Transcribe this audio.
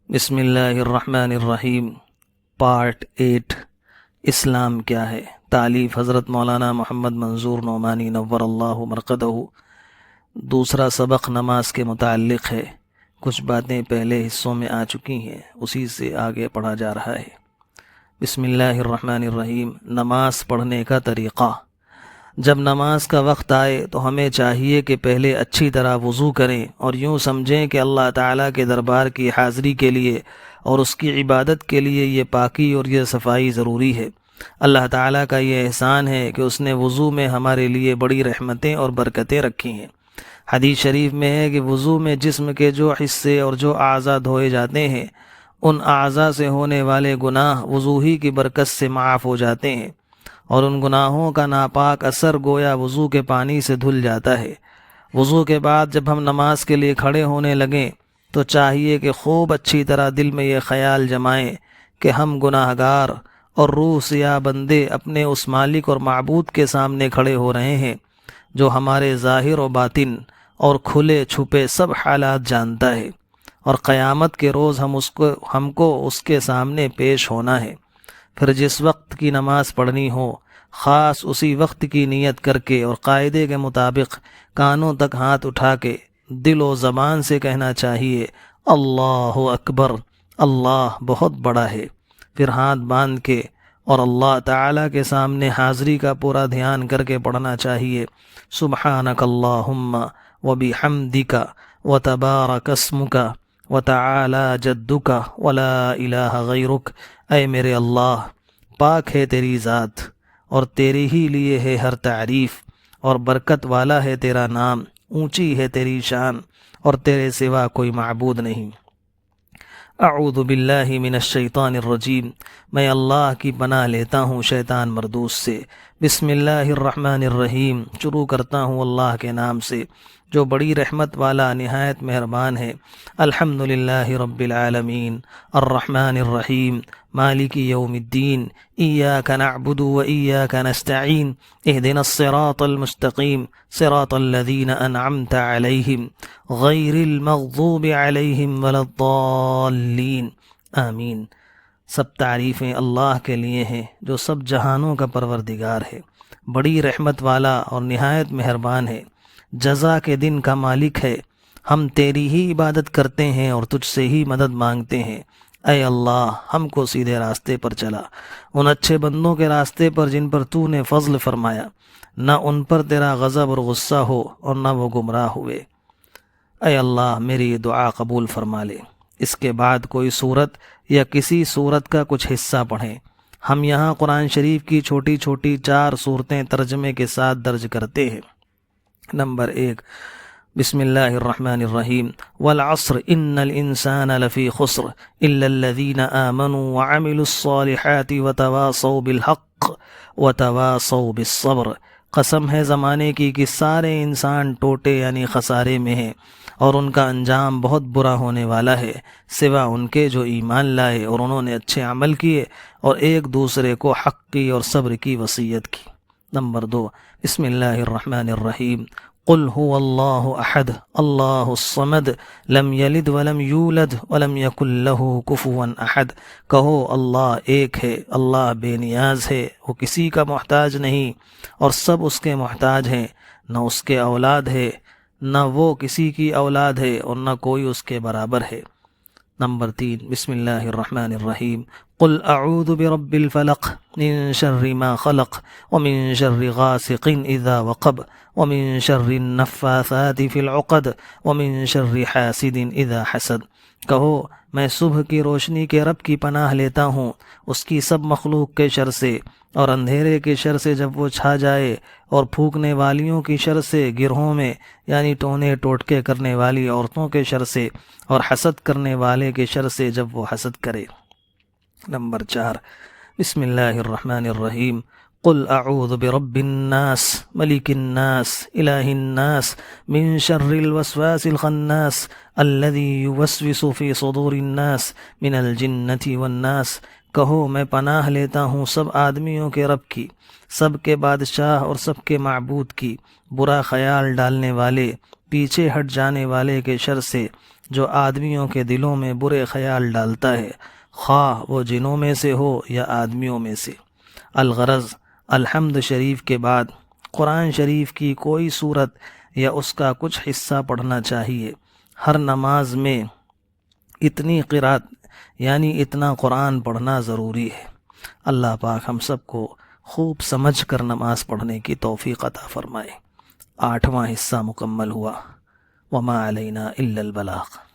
بسم اللہ الرحمن الرحیم۔ پارٹ 8، اسلام کیا ہے؟ تالیف حضرت مولانا محمد منظور نعمانی نور اللہ مرقدہ۔ دوسرا سبق نماز کے متعلق ہے۔ کچھ باتیں پہلے حصوں میں آ چکی ہیں، اسی سے آگے پڑھا جا رہا ہے۔ بسم اللہ الرحمن الرحیم۔ نماز پڑھنے کا طریقہ۔ جب نماز کا وقت آئے تو ہمیں چاہیے کہ پہلے اچھی طرح وضو کریں اور یوں سمجھیں کہ اللہ تعالیٰ کے دربار کی حاضری کے لیے اور اس کی عبادت کے لیے یہ پاکی اور یہ صفائی ضروری ہے۔ اللہ تعالیٰ کا یہ احسان ہے کہ اس نے وضو میں ہمارے لیے بڑی رحمتیں اور برکتیں رکھی ہیں۔ حدیث شریف میں ہے کہ وضو میں جسم کے جو حصے اور جو اعضاء دھوئے جاتے ہیں، ان اعضاء سے ہونے والے گناہ وضو ہی کی برکت سے معاف ہو جاتے ہیں، اور ان گناہوں کا ناپاک اثر گویا وضو کے پانی سے دھل جاتا ہے۔ وضو کے بعد جب ہم نماز کے لیے کھڑے ہونے لگیں تو چاہیے کہ خوب اچھی طرح دل میں یہ خیال جمائیں کہ ہم گناہ گار اور روح سیاہ بندے اپنے اس مالک اور معبود کے سامنے کھڑے ہو رہے ہیں جو ہمارے ظاہر و باطن اور کھلے چھپے سب حالات جانتا ہے، اور قیامت کے روز ہم کو اس کے سامنے پیش ہونا ہے۔ پھر جس وقت کی نماز پڑھنی ہو، خاص اسی وقت کی نیت کر کے اور قاعدے کے مطابق کانوں تک ہاتھ اٹھا کے دل و زبان سے کہنا چاہیے، اللہ اکبر، اللہ بہت بڑا ہے۔ پھر ہاتھ باندھ کے اور اللہ تعالیٰ کے سامنے حاضری کا پورا دھیان کر کے پڑھنا چاہیے، سبحانک اللہم وبحمدک وتبارک اسمک وتعالی جدک ولا الہ غیرک۔ اے میرے اللہ، پاک ہے تیری ذات اور تیرے ہی لیے ہے ہر تعریف، اور برکت والا ہے تیرا نام، اونچی ہے تیری شان، اور تیرے سوا کوئی معبود نہیں۔ اعوذ باللہ من الشیطان الرجیم۔ میں اللہ کی پناہ لیتا ہوں شیطان مردود سے۔ بسم اللہ الرحمن الرحیم۔ شروع کرتا ہوں اللہ کے نام سے جو بڑی رحمت والا نہایت مہربان ہے۔ الحمدللہ رب العالمین، الرحمن الرحیم، مالک یوم الدین، ایاک نعبد و ایاک نستعین، اہدنا الصراط المستقیم، صراط الذین انعمت علیہم غیر المغضوب علیہم ولا الضالین، آمین۔ سب تعریفیں اللہ کے لیے ہیں جو سب جہانوں کا پروردگار ہے، بڑی رحمت والا اور نہایت مہربان ہے، جزا کے دن کا مالک ہے۔ ہم تیری ہی عبادت کرتے ہیں اور تجھ سے ہی مدد مانگتے ہیں۔ اے اللہ، ہم کو سیدھے راستے پر چلا، ان اچھے بندوں کے راستے پر جن پر تو نے فضل فرمایا، نہ ان پر تیرا غضب اور غصہ ہو اور نہ وہ گمراہ ہوئے۔ اے اللہ، میری یہ دعا قبول فرما لے۔ اس کے بعد کوئی سورت یا کسی سورت کا کچھ حصہ پڑھیں۔ ہم یہاں قرآن شریف کی چھوٹی چھوٹی 4 سورتیں ترجمے کے ساتھ درج کرتے ہیں۔ نمبر 1، بسم اللہ الرحمن الرحیم۔ والعصر ان الانسان لفی خسر الا الذین آمنوا وعملوا الصالحات وتواصوا بالحق وتواصوا بالصبر۔ قسم ہے زمانے کی کہ سارے انسان ٹوٹے یعنی خسارے میں ہیں، اور ان کا انجام بہت برا ہونے والا ہے، سوا ان کے جو ایمان لائے اور انہوں نے اچھے عمل کیے اور ایک دوسرے کو حق کی اور صبر کی وصیت کی۔ نمبر 2، بسم اللہ الرحمن الرحیم۔ قل هو اللہ احد اللہ الصمد لم یلد ولم یولد ولم یکن له کفوا احد۔ کہو اللہ ایک ہے، اللہ بے نیاز ہے، وہ کسی کا محتاج نہیں اور سب اس کے محتاج ہیں، نہ اس کے اولاد ہے نہ وہ کسی کی اولاد ہے اور نہ کوئی اس کے برابر ہے۔ نمبر 3، بسم اللہ الرحمن الرحیم۔ قل اعوذ برب الفلق من شر ما خلق ومن شر غاسق اذا وقب ومن شر النفاثات في العقد ومن شر حاسد اذا حسد۔ کہو میں صبح کی روشنی کے رب کی پناہ لیتا ہوں، اس کی سب مخلوق کے شر سے، اور اندھیرے کے شر سے جب وہ چھا جائے، اور پھونکنے والیوں کی شر سے، گرہوں میں یعنی ٹونے ٹوٹکے کرنے والی عورتوں کے شر سے، اور حسد کرنے والے کے شر سے جب وہ حسد کرے۔ نمبر 4، بسم اللہ الرحمن الرحیم۔ قل اعوذ برب الناس ملک الناس الہ الناس من شر الوسواس الخناس الذی یوسوس فی صدور الناس من الجنۃ والناس۔ کہو میں پناہ لیتا ہوں سب آدمیوں کے رب کی، سب کے بادشاہ اور سب کے معبود کی، برا خیال ڈالنے والے، پیچھے ہٹ جانے والے کے شر سے، جو آدمیوں کے دلوں میں برے خیال ڈالتا ہے، خواہ وہ جنوں میں سے ہو یا آدمیوں میں سے۔ الغرض الحمد شریف کے بعد قرآن شریف کی کوئی صورت یا اس کا کچھ حصہ پڑھنا چاہیے۔ ہر نماز میں اتنی قرات یعنی اتنا قرآن پڑھنا ضروری ہے۔ اللہ پاک ہم سب کو خوب سمجھ کر نماز پڑھنے کی توفیق عطا فرمائے۔ 8واں حصہ مکمل ہوا۔ وما علینا الا البلاغ۔